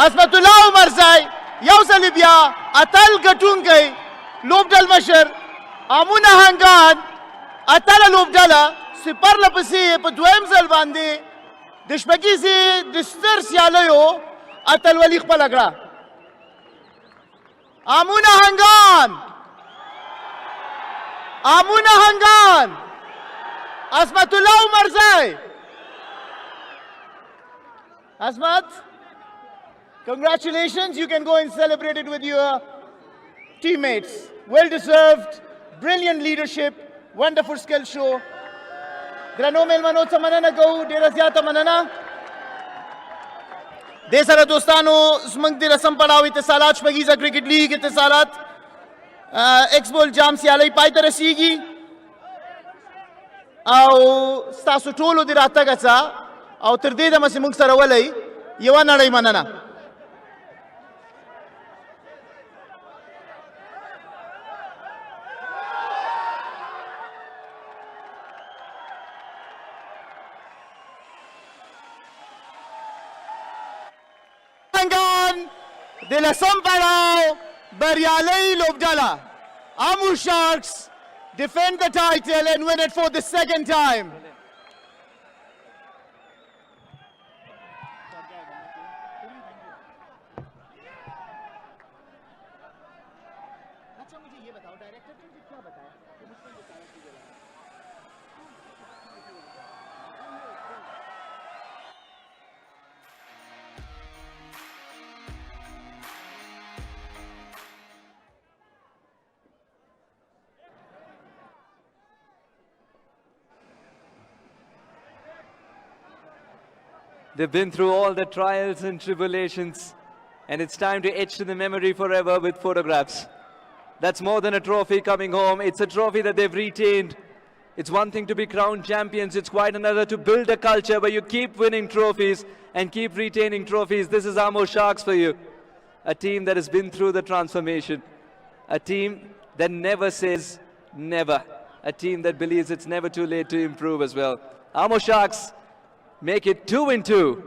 عصمتالله عمرزی یو ځل بیا اتل ګټونکی لوبډل مشر امونه هنګان اتله لوبډله سپرله پسې په دویم ځل باندې د شپږیزې د ستر سیالیو اتلولي خپله کړه امونه هنګان امونه هنګان عصمتالله عمرزی عصمت Congratulations, you can go and celebrate it with your teammates. Well deserved, brilliant leadership, wonderful skill show. درنو میلمنو څه مننه کوو ډېره زیاته مننه دې سره دوستانو زموږ د رسم پړاو اتصالات شپږیزه کرکټ لیګ اتصالات ایکسبول جام سیالۍ پای ته رسیږي او ستاسو ټولو د راتګ هڅه او تر دې دمه چې موږ سره ولئ یوه نړۍ مننه د لسم پړاو بریالۍ لوبډله Amur Sharks defend the title and win it for the second time. They've been through all the trials and tribulations, and it's time to etch to the memory forever with photographs. That's more than a trophy coming home. It's a trophy that they've retained. It's one thing to be crowned champions. It's quite another to build a culture where you keep winning trophies and keep retaining trophies. This is Amo Sharks for you. A team that has been through the transformation. A team that never says never. A team that believes it's never too late to improve as well. Amo Sharks make it 2-2.